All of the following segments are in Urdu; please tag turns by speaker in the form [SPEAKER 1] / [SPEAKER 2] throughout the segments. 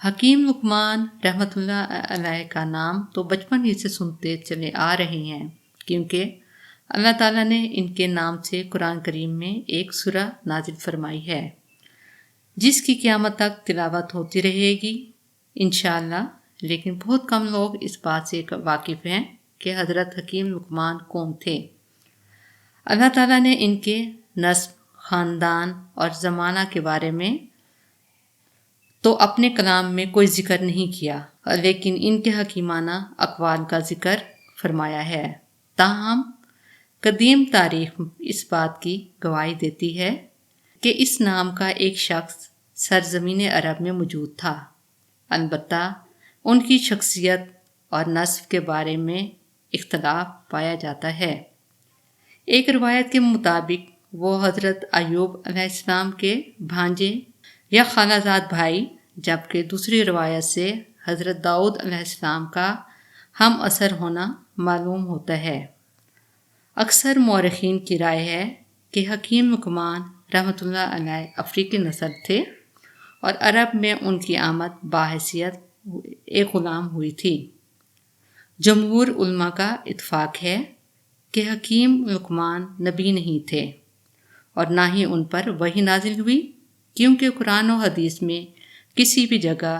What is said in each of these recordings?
[SPEAKER 1] حکیم لقمان رحمۃ اللہ علیہ کا نام تو بچپن ہی سے سنتے چلے آ رہے ہیں، کیونکہ اللہ تعالیٰ نے ان کے نام سے قرآن کریم میں ایک سورہ نازل فرمائی ہے جس کی قیامت تک تلاوت ہوتی رہے گی انشاءاللہ۔ لیکن بہت کم لوگ اس بات سے واقف ہیں کہ حضرت حکیم لقمان کون تھے۔ اللہ تعالیٰ نے ان کے نسب، خاندان اور زمانہ کے بارے میں تو اپنے کلام میں کوئی ذکر نہیں کیا، لیکن ان کے حکیمانہ اقوال کا ذکر فرمایا ہے۔ تاہم قدیم تاریخ اس بات کی گواہی دیتی ہے کہ اس نام کا ایک شخص سرزمین عرب میں موجود تھا، البتہ ان کی شخصیت اور نسب کے بارے میں اختلاف پایا جاتا ہے۔ ایک روایت کے مطابق وہ حضرت ایوب علیہ السلام کے بھانجے یا خالہ زاد بھائی، جبکہ دوسری روایت سے حضرت داؤد علیہ السلام کا ہم عصر ہونا معلوم ہوتا ہے۔ اکثر مورخین کی رائے ہے کہ حکیم لقمان رحمۃ اللہ علیہ افریقی نسل تھے اور عرب میں ان کی آمد بحیثیت ایک غلام ہوئی تھی۔ جمہور علماء کا اتفاق ہے کہ حکیم لقمان نبی نہیں تھے اور نہ ہی ان پر وحی نازل ہوئی، کیونکہ قرآن و حدیث میں کسی بھی جگہ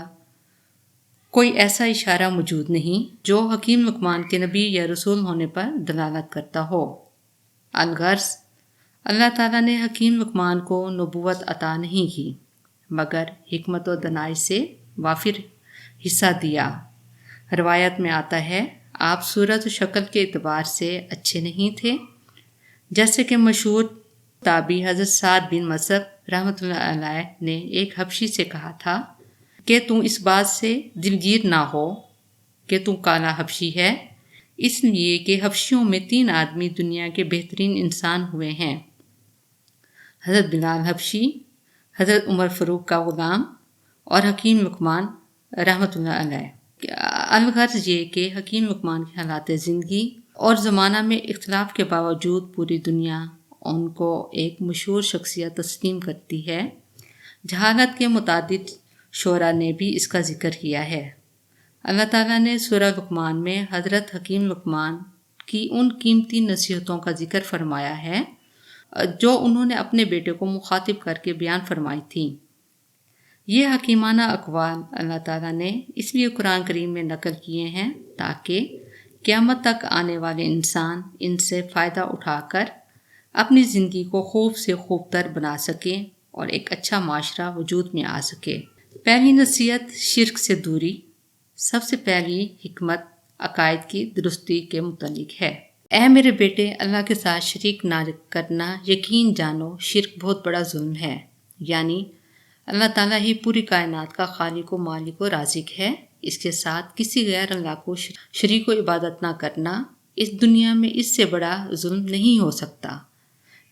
[SPEAKER 1] کوئی ایسا اشارہ موجود نہیں جو حکیم لقمان کے نبی یا رسول ہونے پر دلالت کرتا ہو۔ الغرض اللہ تعالیٰ نے حکیم لقمان کو نبوت عطا نہیں کی، مگر حکمت و دانائی سے وافر حصہ دیا۔ روایت میں آتا ہے آپ صورت و شکل کے اعتبار سے اچھے نہیں تھے، جیسے کہ مشہور تابعی حضرت سعد بن مصعب رحمۃ اللہ علیہ نے ایک حبشی سے کہا تھا کہ تم اس بات سے دلگیر نہ ہو کہ تم کالا حبشی ہے، اس لیے کہ حبشیوں میں 3 آدمی دنیا کے بہترین انسان ہوئے ہیں، حضرت بلال حبشی، حضرت عمر فاروق کا غلام اور حکیم لقمان رحمۃ اللہ علیہ۔ الغرض یہ کہ حکیم لقمان کے حالات زندگی اور زمانہ میں اختلاف کے باوجود پوری دنیا ان کو ایک مشہور شخصیت تسلیم کرتی ہے۔ جہالت کے متعدد شعراء نے بھی اس کا ذکر کیا ہے۔ اللہ تعالیٰ نے سورہ لقمان میں حضرت حکیم لقمان کی ان قیمتی نصیحتوں کا ذکر فرمایا ہے جو انہوں نے اپنے بیٹے کو مخاطب کر کے بیان فرمائی تھیں۔ یہ حکیمانہ اقوال اللہ تعالیٰ نے اس لیے قرآن کریم میں نقل کیے ہیں تاکہ قیامت تک آنے والے انسان ان سے فائدہ اٹھا کر اپنی زندگی کو خوب سے خوب تر بنا سکیں اور ایک اچھا معاشرہ وجود میں آ سکے۔ پہلی نصیحت شرک سے دوری۔ سب سے پہلی حکمت عقائد کی درستی کے متعلق ہے۔ اے میرے بیٹے، اللہ کے ساتھ شریک نہ کرنا یقین جانو شرک بہت بڑا ظلم ہے، یعنی اللہ تعالیٰ ہی پوری کائنات کا خالق و مالک و رازق ہے، اس کے ساتھ کسی غیر اللہ کو شریک و عبادت نہ کرنا اس دنیا میں اس سے بڑا ظلم نہیں ہو سکتا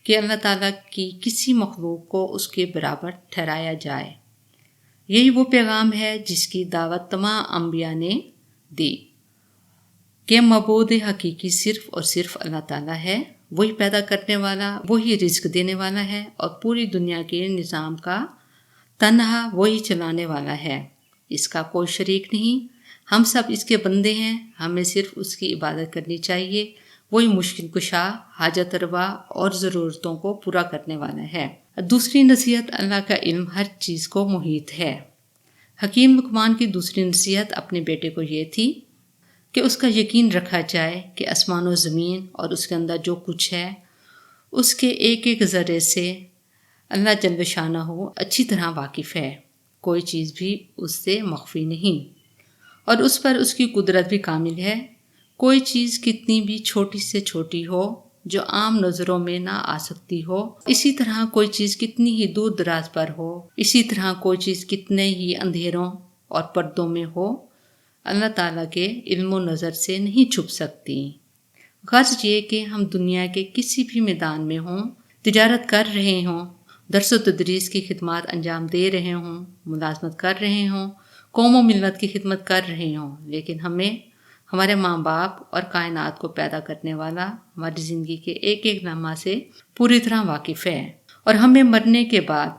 [SPEAKER 1] کہ اللہ تعالیٰ کی کسی مخلوق کو اس کے برابر ٹھہرایا جائے۔ یہی وہ پیغام ہے جس کی دعوت تمام انبیاء نے دی کہ معبود حقیقی صرف اور صرف اللہ تعالیٰ ہے، وہی پیدا کرنے والا، وہی رزق دینے والا ہے اور پوری دنیا کے نظام کا تنہا وہی چلانے والا ہے، اس کا کوئی شریک نہیں، ہم سب اس کے بندے ہیں، ہمیں صرف اس کی عبادت کرنی چاہیے، وہی مشکل کشا، حاجت روا اور ضرورتوں کو پورا کرنے والا ہے۔ دوسری نصیحت اللہ کا علم ہر چیز کو محیط ہے۔ حکیم لقمان کی دوسری نصیحت اپنے بیٹے کو یہ تھی کہ اس کا یقین رکھا جائے کہ آسمان و زمین اور اس کے اندر جو کچھ ہے اس کے ایک ایک ذرے سے اللہ جل شانہ اچھی طرح واقف ہے، کوئی چیز بھی اس سے مخفی نہیں اور اس پر اس کی قدرت بھی کامل ہے۔ کوئی چیز کتنی بھی چھوٹی سے چھوٹی ہو جو عام نظروں میں نہ آ سکتی ہو، اسی طرح کوئی چیز کتنی ہی دور دراز پر ہو، اسی طرح کوئی چیز کتنے ہی اندھیروں اور پردوں میں ہو، اللہ تعالیٰ کے علم و نظر سے نہیں چھپ سکتی۔ غرض یہ کہ ہم دنیا کے کسی بھی میدان میں ہوں، تجارت کر رہے ہوں، درس و تدریس کی خدمات انجام دے رہے ہوں، ملازمت کر رہے ہوں، قوم و ملت کی خدمت کر رہے ہوں، لیکن ہمیں ہمارے ماں باپ اور کائنات کو پیدا کرنے والا ہماری زندگی کے ایک ایک لمحہ سے پوری طرح واقف ہے، اور ہمیں مرنے کے بعد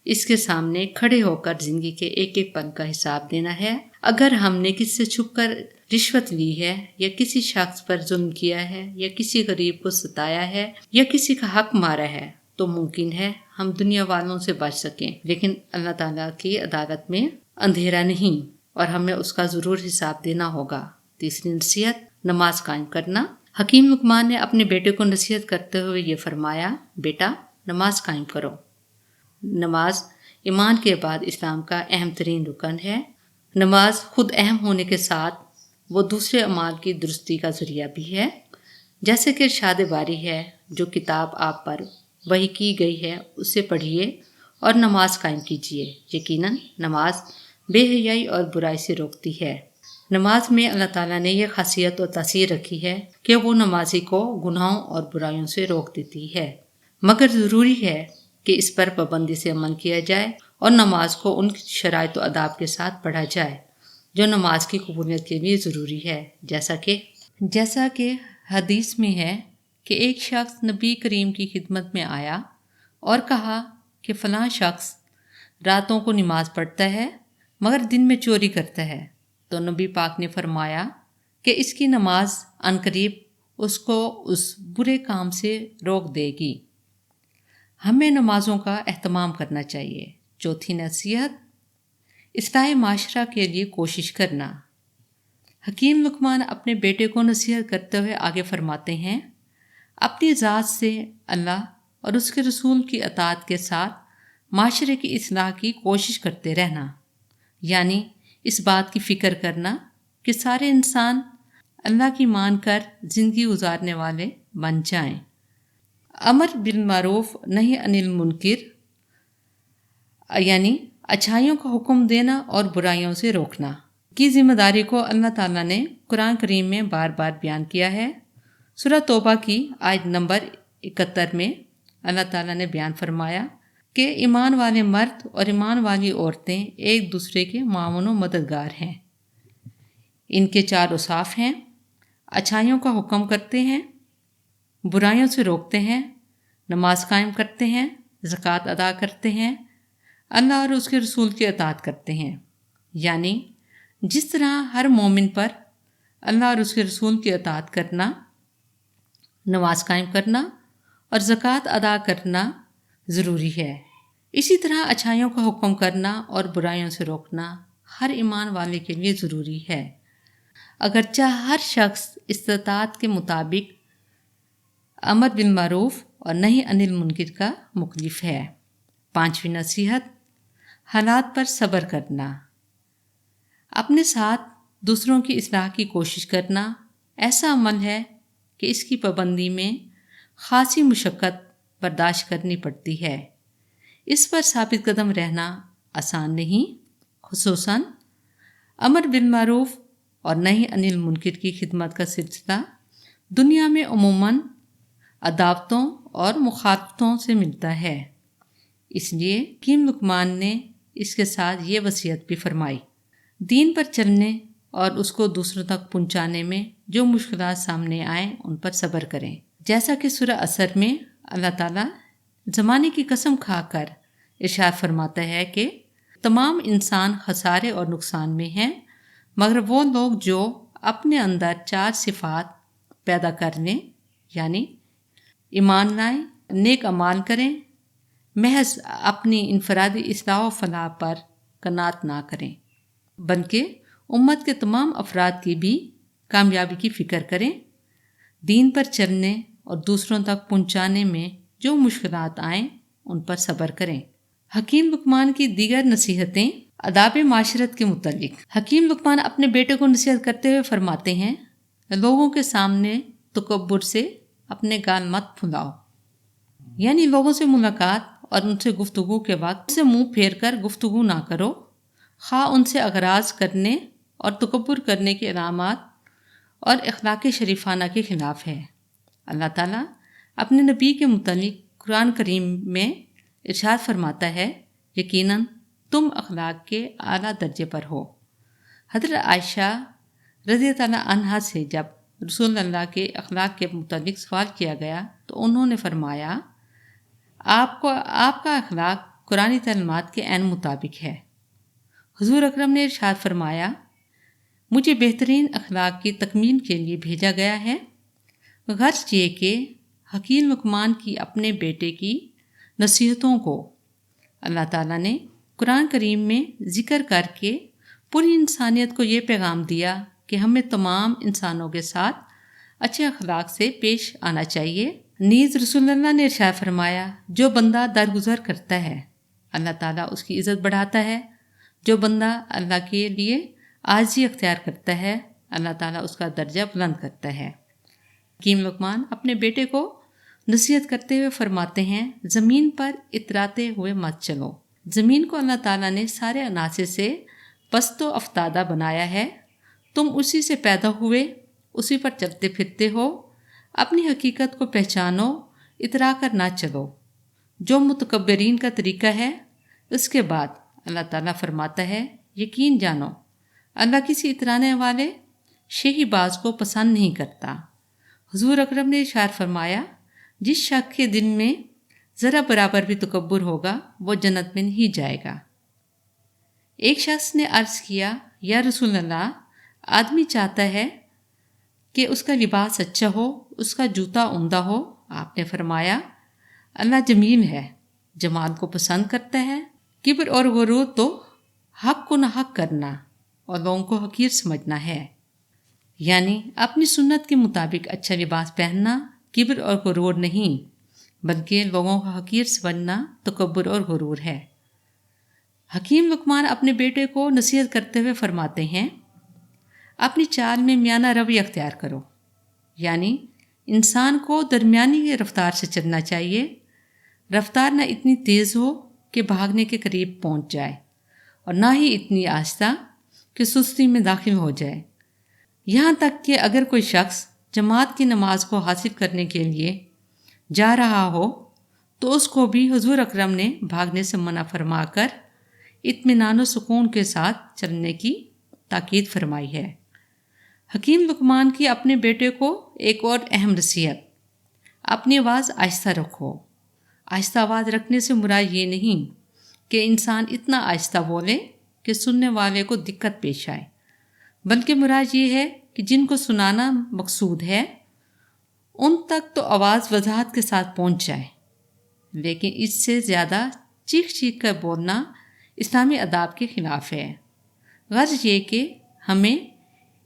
[SPEAKER 1] اس کے سامنے کھڑے ہو کر زندگی کے ایک ایک پل کا حساب دینا ہے۔ اگر ہم نے کسی سے چھپ کر رشوت لی ہے یا کسی شخص پر ظلم کیا ہے یا کسی غریب کو ستایا ہے یا کسی کا حق مارا ہے تو ممکن ہے ہم دنیا والوں سے بچ سکیں، لیکن اللہ تعالیٰ کی عدالت میں اندھیرا نہیں اور ہمیں اس کا ضرور حساب دینا ہوگا۔ تیسری نصیحت، نماز قائم کرنا۔ حکیم لقمان نے اپنے بیٹے کو نصیحت کرتے ہوئے یہ فرمایا، بیٹا نماز قائم کرو۔ نماز ایمان کے بعد اسلام کا اہم ترین رکن ہے۔ نماز خود اہم ہونے کے ساتھ وہ دوسرے اعمال کی درستی کا ذریعہ بھی ہے، جیسے کہ ارشاد باری ہے، جو کتاب آپ پر وحی کی گئی ہے اسے پڑھیے اور نماز قائم کیجیے، یقیناً نماز بے حیائی اور برائی سے روکتی ہے۔ نماز میں اللہ تعالیٰ نے یہ خاصیت اور تاثیر رکھی ہے کہ وہ نمازی کو گناہوں اور برائیوں سے روک دیتی ہے، مگر ضروری ہے کہ اس پر پابندی سے عمل کیا جائے اور نماز کو ان شرائط و آداب کے ساتھ پڑھا جائے جو نماز کی قبولیت کے لیے ضروری ہے، جیسا کہ حدیث میں ہے کہ ایک شخص نبی کریم کی خدمت میں آیا اور کہا کہ فلاں شخص راتوں کو نماز پڑھتا ہے مگر دن میں چوری کرتا ہے، تو نبی پاک نے فرمایا کہ اس کی نماز عنقریب اس کو اس برے کام سے روک دے گی۔ ہمیں نمازوں کا اہتمام کرنا چاہیے۔ چوتھی نصیحت، اصلاح معاشرہ کے لیے کوشش کرنا۔ حکیم لقمان اپنے بیٹے کو نصیحت کرتے ہوئے آگے فرماتے ہیں، اپنی ذات سے اللہ اور اس کے رسول کی اطاعت کے ساتھ معاشرے کی اصلاح کی کوشش کرتے رہنا، یعنی اس بات کی فکر کرنا کہ سارے انسان اللہ کی مان کر زندگی گزارنے والے بن جائیں۔ امر بالمعروف نہی عن المنکر، یعنی اچھائیوں کا حکم دینا اور برائیوں سے روکنا کی ذمہ داری کو اللہ تعالیٰ نے قرآن کریم میں بار بار بیان کیا ہے۔ سورہ توبہ کی آیت نمبر 71 میں اللہ تعالیٰ نے بیان فرمایا کہ ایمان والے مرد اور ایمان والی عورتیں ایک دوسرے کے معاون و مددگار ہیں۔ ان کے 4 اوصاف ہیں، اچھائیوں کا حکم کرتے ہیں، برائیوں سے روکتے ہیں، نماز قائم کرتے ہیں، زکوٰۃ ادا کرتے ہیں، اللہ اور اس کے رسول کی اطاعت کرتے ہیں۔ یعنی جس طرح ہر مومن پر اللہ اور اس کے رسول کی اطاعت کرنا، نماز قائم کرنا اور زکوٰۃ ادا کرنا ضروری ہے، اسی طرح اچھائیوں کا حکم کرنا اور برائیوں سے روکنا ہر ایمان والے کے لیے ضروری ہے، اگرچہ ہر شخص استطاعت کے مطابق امر بالمعروف اور نہی عن المنکر کا مکلف ہے۔ 5ویں نصیحت، حالات پر صبر کرنا۔ اپنے ساتھ دوسروں کی اصلاح کی کوشش کرنا ایسا عمل ہے کہ اس کی پابندی میں خاصی مشقت برداشت کرنی پڑتی ہے۔ اس پر ثابت قدم رہنا آسان نہیں، خصوصاً امر بالمعروف اور نہی عن المنکر کی خدمت کا سلسلہ دنیا میں عموماً عداوتوں اور مخالفتوں سے ملتا ہے۔ اس لیے حکیم لقمان نے اس کے ساتھ یہ وصیت بھی فرمائی، دین پر چلنے اور اس کو دوسروں تک پہنچانے میں جو مشکلات سامنے آئیں ان پر صبر کریں۔ جیسا کہ سورہ عصر میں اللہ تعالیٰ زمانے کی قسم کھا کر ارشاد فرماتا ہے کہ تمام انسان خسارے اور نقصان میں ہیں مگر وہ لوگ جو اپنے اندر 4 صفات پیدا کر لیں، یعنی ایمان لائیں، نیک اعمال کریں، محض اپنی انفرادی اصلاح و فلاح پر قناعت نہ کریں بلکہ امت کے تمام افراد کی بھی کامیابی کی فکر کریں، دین پر چلنے اور دوسروں تک پہنچانے میں جو مشکلات آئیں ان پر صبر کریں۔ حکیم لقمان کی دیگر نصیحتیں آداب معاشرت کے متعلق۔ حکیم لقمان اپنے بیٹے کو نصیحت کرتے ہوئے فرماتے ہیں، لوگوں کے سامنے تکبر سے اپنے گال مت پھلاؤ، یعنی لوگوں سے ملاقات اور ان سے گفتگو کے وقت ان سے منہ پھیر کر گفتگو نہ کرو، خواہ ان سے اغراض کرنے اور تکبر کرنے کی علامات اور اخلاق شریفانہ کے خلاف ہے۔ اللہ تعالیٰ اپنے نبی کے متعلق قرآن کریم میں ارشاد فرماتا ہے، یقیناً تم اخلاق کے اعلیٰ درجے پر ہو۔ حضرت عائشہ رضی اللہ عنہا سے جب رسول اللہ کے اخلاق کے متعلق سوال کیا گیا تو انہوں نے فرمایا، آپ کا اخلاق قرآن تعلیمات کے عین مطابق ہے۔ حضور اکرم نے ارشاد فرمایا، مجھے بہترین اخلاق کی تکمیل کے لیے بھیجا گیا ہے۔ غرض یہ کہ حکیم لقمان کی اپنے بیٹے کی نصیحتوں کو اللہ تعالیٰ نے قرآن کریم میں ذکر کر کے پوری انسانیت کو یہ پیغام دیا کہ ہمیں تمام انسانوں کے ساتھ اچھے اخلاق سے پیش آنا چاہیے۔ نیز رسول اللہ نے ارشاد فرمایا، جو بندہ درگزر کرتا ہے اللہ تعالیٰ اس کی عزت بڑھاتا ہے، جو بندہ اللہ کے لیے عاجزی اختیار کرتا ہے اللہ تعالیٰ اس کا درجہ بلند کرتا ہے۔ حکیم لقمان اپنے بیٹے کو نصیحت کرتے ہوئے فرماتے ہیں، زمین پر اتراتے ہوئے مت چلو۔ زمین کو اللہ تعالیٰ نے سارے عناصر سے پست و افتادہ بنایا ہے، تم اسی سے پیدا ہوئے، اسی پر چلتے پھرتے ہو، اپنی حقیقت کو پہچانو، اترا کر نہ چلو، جو متکبرین کا طریقہ ہے۔ اس کے بعد اللہ تعالیٰ فرماتا ہے، یقین جانو اللہ کسی اترانے والے شہی باز کو پسند نہیں کرتا۔ حضور اکرم نے ارشاد فرمایا، جس شخص کے دل میں ذرا برابر بھی تکبر ہوگا وہ جنت میں نہیں جائے گا۔ ایک شخص نے عرض کیا، یا رسول اللہ، آدمی چاہتا ہے کہ اس کا لباس اچھا ہو، اس کا جوتا عمدہ ہو۔ آپ نے فرمایا، اللہ جمیل ہے، جمال کو پسند کرتا ہے۔ کبر اور غرور تو حق کو ناحق کرنا اور لوگوں کو حقیر سمجھنا ہے، یعنی اپنی سنت کے مطابق اچھا لباس پہننا کبر اور غرور نہیں، بلکہ لوگوں کو حقیر سمجھنا تکبر اور غرور ہے۔ حکیم لقمان اپنے بیٹے کو نصیحت کرتے ہوئے فرماتے ہیں، اپنی چال میں میانہ روی اختیار کرو، یعنی انسان کو درمیانی رفتار سے چلنا چاہیے۔ رفتار نہ اتنی تیز ہو کہ بھاگنے کے قریب پہنچ جائے اور نہ ہی اتنی آہستہ کہ سستی میں داخل ہو جائے۔ یہاں تک کہ اگر کوئی شخص جماعت کی نماز کو حاصل کرنے کے لیے جا رہا ہو تو اس کو بھی حضور اکرم نے بھاگنے سے منع فرما کر اطمینان و سکون کے ساتھ چلنے کی تاکید فرمائی ہے۔ حکیم لقمان کی اپنے بیٹے کو ایک اور اہم نصیحت، اپنی آواز آہستہ رکھو۔ آہستہ آواز رکھنے سے مراد یہ نہیں کہ انسان اتنا آہستہ بولے کہ سننے والے کو دقت پیش آئے، بلکہ مراد یہ ہے کہ جن کو سنانا مقصود ہے ان تک تو آواز وضاحت کے ساتھ پہنچ جائے، لیکن اس سے زیادہ چیخ چیخ کر بولنا اسلامی آداب کے خلاف ہے۔ غرض یہ کہ ہمیں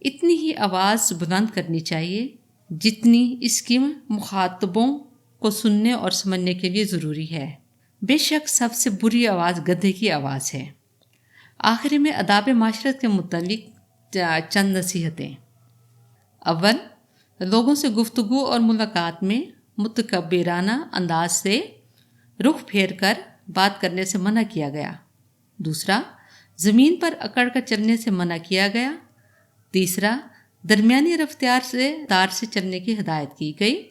[SPEAKER 1] اتنی ہی آواز بلند کرنی چاہیے جتنی اس کی مخاطبوں کو سننے اور سمجھنے کے لیے ضروری ہے۔ بے شک سب سے بری آواز گدھے کی آواز ہے۔ آخر میں آداب معاشرت کے متعلق چند نصیحتیں۔ اول، لوگوں سے گفتگو اور ملاقات میں متکبرانہ انداز سے رخ پھیر کر بات کرنے سے منع کیا گیا۔ دوسرا، زمین پر اکڑ کر چلنے سے منع کیا گیا۔ تیسرا، درمیانی رفتار سے چلنے کی ہدایت کی گئی۔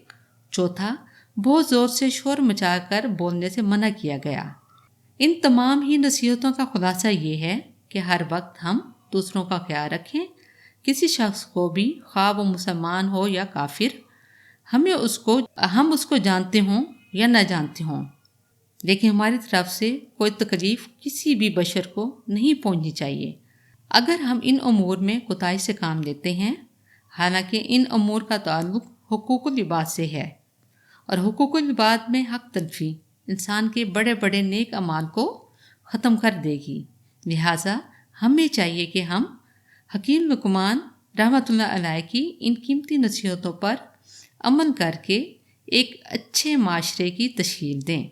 [SPEAKER 1] چوتھا، بہت زور سے شور مچا کر بولنے سے منع کیا گیا۔ ان تمام ہی نصیحتوں کا خلاصہ یہ ہے کہ ہر وقت ہم دوسروں کا خیال رکھیں۔ کسی شخص کو بھی، خواہ وہ مسلمان ہو یا کافر، ہم اس کو جانتے ہوں یا نہ جانتے ہوں، لیکن ہماری طرف سے کوئی تکلیف کسی بھی بشر کو نہیں پہنچنی چاہیے۔ اگر ہم ان امور میں کوتاہی سے کام لیتے ہیں، حالانکہ ان امور کا تعلق حقوق العباد سے ہے، اور حقوق العباد میں حق تلفی انسان کے بڑے بڑے نیک اعمال کو ختم کر دے گی، لہٰذا ہمیں چاہیے کہ ہم حکیم لقمان رحمۃ اللہ علیہ کی ان قیمتی نصیحتوں پر عمل کر کے ایک اچھے معاشرے کی تشکیل دیں۔